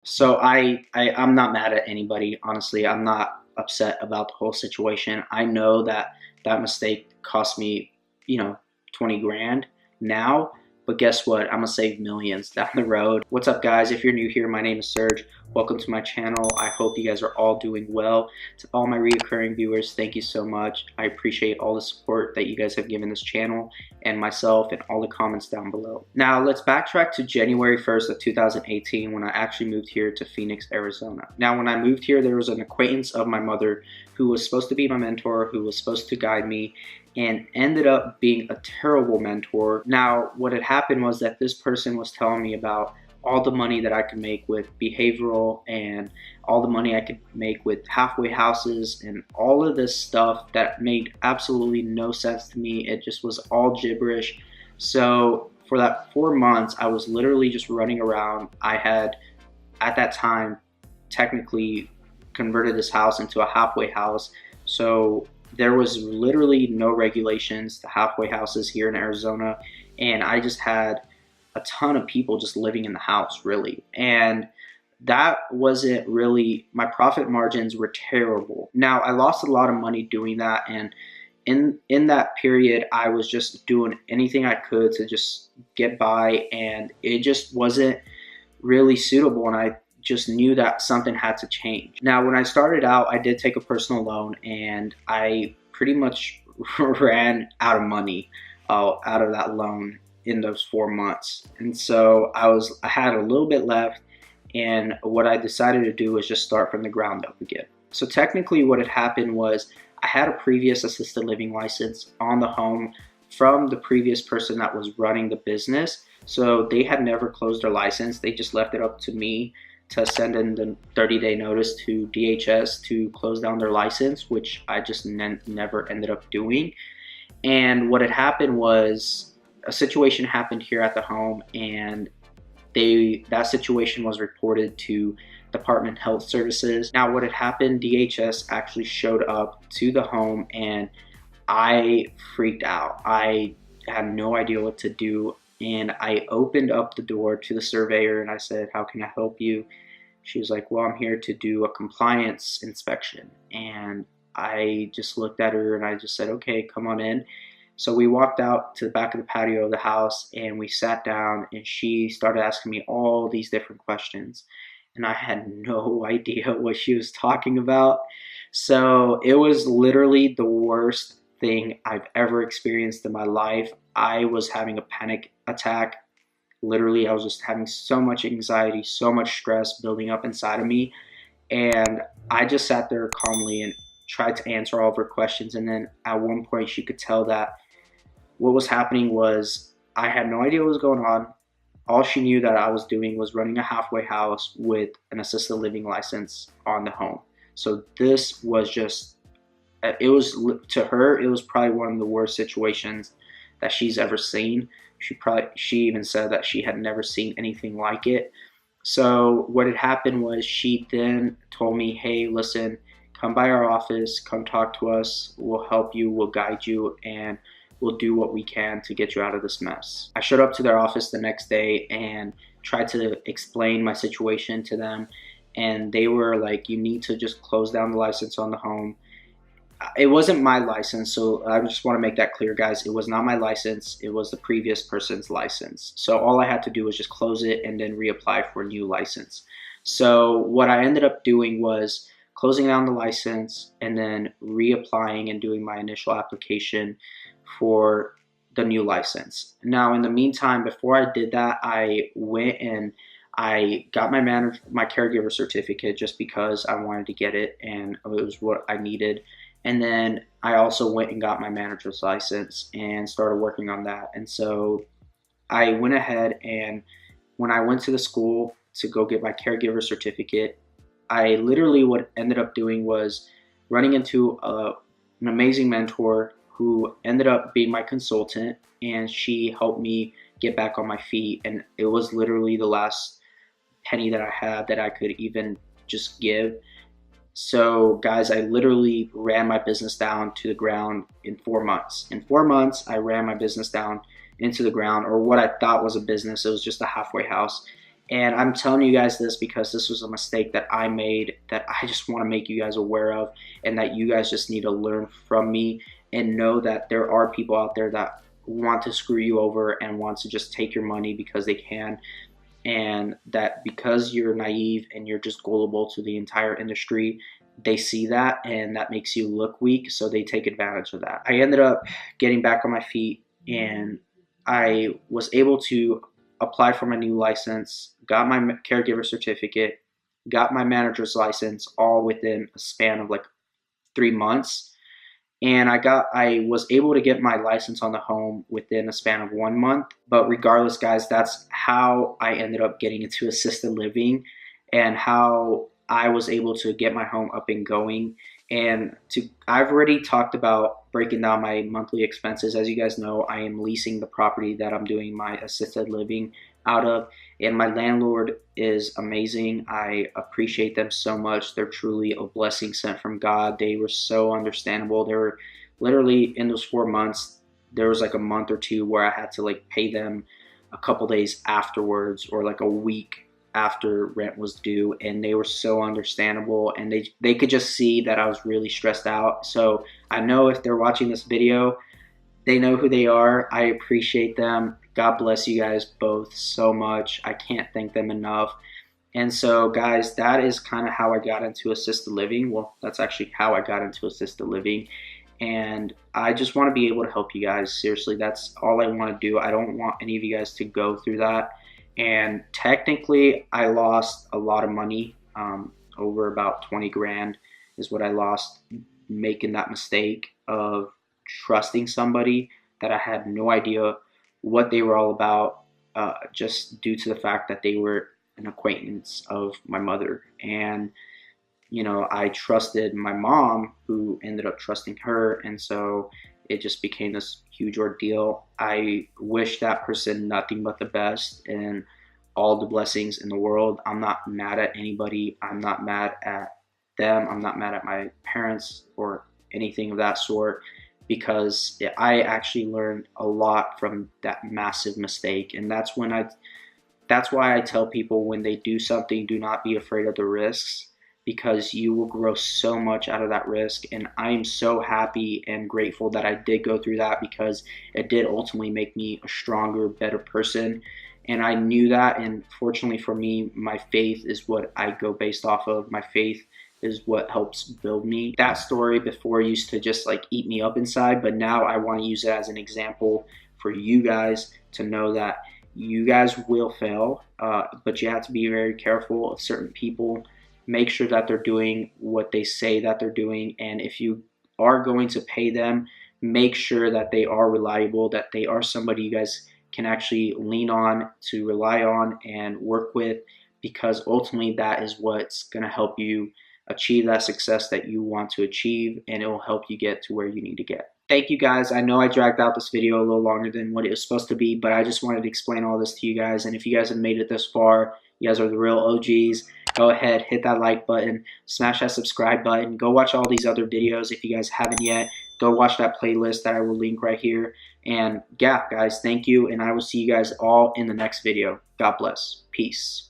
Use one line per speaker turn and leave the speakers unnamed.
So I'm not mad at anybody. Honestly, I'm not upset about the whole situation. I know that that mistake cost me, you know, 20 grand now, but guess what? I'm gonna save millions down the road. What's up, guys? If you're new here, my name is Serge. Welcome to my channel. I hope you guys are all doing well. To all my reoccurring viewers, thank you so much. I appreciate all the support that you guys have given this channel and myself and all the comments down below. Now let's backtrack to January 1st of 2018 when I actually moved here to Phoenix, Arizona. Now when I moved here, there was an acquaintance of my mother who was supposed to be my mentor, who was supposed to guide me, and ended up being a terrible mentor. Now what had happened was that this person was telling me about all the money that I could make with behavioral and all the money I could make with halfway houses and all of this stuff that made absolutely no sense to me. It just was all gibberish. So for that 4 months, I was literally just running around. I had, at that time, technically converted this house into a halfway house. So there was literally no regulations to halfway houses here in Arizona. And I just had a ton of people just living in the house, really. And that wasn't really, my profit margins were terrible. Now I lost a lot of money doing that, and in that period I was just doing anything I could to just get by, and it just wasn't really suitable, and I just knew that something had to change. Now when I started out, I did take a personal loan, and I pretty much ran out of money out of that loan in those 4 months. And so I had a little bit left, and what I decided to do was just start from the ground up again. So technically what had happened was I had a previous assisted living license on the home from the previous person that was running the business. So they had never closed their license. They just left it up to me to send in the 30-day notice to DHS to close down their license, which I just never ended up doing. And what had happened was a situation happened here at the home, and that situation was reported to Department of Health Services. Now what had happened, DHS actually showed up to the home, and I freaked out. I had no idea what to do, and I opened up the door to the surveyor and I said, "How can I help you?" She was like, "Well, I'm here to do a compliance inspection." And I just looked at her and I just said, "Okay, come on in." So we walked out to the back of the patio of the house and we sat down, and she started asking me all these different questions. And I had no idea what she was talking about. So it was literally the worst thing I've ever experienced in my life. I was having a panic attack. Literally, I was just having so much anxiety, so much stress building up inside of me. And I just sat there calmly and tried to answer all of her questions. And then at one point, she could tell that what was happening was I had no idea what was going on. All she knew that I was doing was running a halfway house with an assisted living license on the home. So this was just, it was, to her, it was probably one of the worst situations that she's ever seen. She even said that she had never seen anything like it. So what had happened was she then told me, "Hey, listen, come by our office, come talk to us. We'll help you, we'll guide you, and we'll do what we can to get you out of this mess." I showed up to their office the next day and tried to explain my situation to them, and they were like, "You need to just close down the license on the home." It wasn't my license, so I just want to make that clear, guys. It was not my license. It was the previous person's license. So all I had to do was just close it and then reapply for a new license. So what I ended up doing was closing down the license and then reapplying and doing my initial application for the new license. Now in the meantime, before I did that, I went and I got my caregiver certificate just because I wanted to get it and it was what I needed. And then I also went and got my manager's license and started working on that. And so I went ahead, and when I went to the school to go get my caregiver certificate, I literally, what ended up doing was running into an amazing mentor who ended up being my consultant, and she helped me get back on my feet. And it was literally the last penny that I had that I could even just give. So guys, I literally ran my business down to the ground in 4 months. In 4 months, I ran my business down into the ground, or what I thought was a business. It was just a halfway house. And I'm telling you guys this because this was a mistake that I made that I just want to make you guys aware of, and that you guys just need to learn from me and know that there are people out there that want to screw you over and want to just take your money because they can, and that because you're naive and you're just gullible to the entire industry, they see that and that makes you look weak, so they take advantage of that. I ended up getting back on my feet, and I was able to apply for my new license, got my caregiver certificate, got my manager's license, all within a span of like 3 months. And I was able to get my license on the home within a span of 1 month. But regardless, guys, that's how I ended up getting into assisted living, and how I was able to get my home up and going. And I've already talked about breaking down my monthly expenses. As you guys know, I am leasing the property that I'm doing my assisted living out of, and my landlord is amazing. I appreciate them so much. They're truly a blessing sent from God. They were so understandable. They were literally, in those 4 months, there was like a month or two where I had to like pay them a couple days afterwards, or like a week after rent was due, and they were so understandable, and they could just see that I was really stressed out. So I know if they're watching this video, they know who they are. I appreciate them. God bless you guys both so much. I can't thank them enough. And so, guys, that is kind of how I got into assisted living. Well, that's actually how I got into assisted living. And I just want to be able to help you guys. Seriously, that's all I want to do. I don't want any of you guys to go through that. And technically, I lost a lot of money. Over about 20 grand is what I lost making that mistake of trusting somebody that I had no idea what they were all about, just due to the fact that they were an acquaintance of my mother. And you know, I trusted my mom, who ended up trusting her, and so it just became this huge ordeal. I wish that person nothing but the best and all the blessings in the world. I'm not mad at anybody. I'm not mad at them. I'm not mad at my parents or anything of that sort, because I actually learned a lot from that massive mistake. And that's why I tell people, when they do something, do not be afraid of the risks, because you will grow so much out of that risk. And I am so happy and grateful that I did go through that, because it did ultimately make me a stronger, better person. And I knew that, and fortunately for me, my faith is what I go based off of. My faith is what helps build me. That story before used to just like eat me up inside, but now I want to use it as an example for you guys to know that you guys will fail, but you have to be very careful of certain people. Make sure that they're doing what they say that they're doing, and if you are going to pay them, make sure that they are reliable, that they are somebody you guys can actually lean on, to rely on and work with, because ultimately that is what's going to help you achieve that success that you want to achieve, and it will help you get to where you need to get. Thank you guys. I know I dragged out this video a little longer than what it was supposed to be, but I just wanted to explain all this to you guys. And if you guys have made it this far, you guys are the real OGs. Go ahead, hit that like button, smash that subscribe button, go watch all these other videos if you guys haven't yet. Go watch that playlist that I will link right here. And yeah, guys, thank you, and I will see you guys all in the next video. God bless. Peace.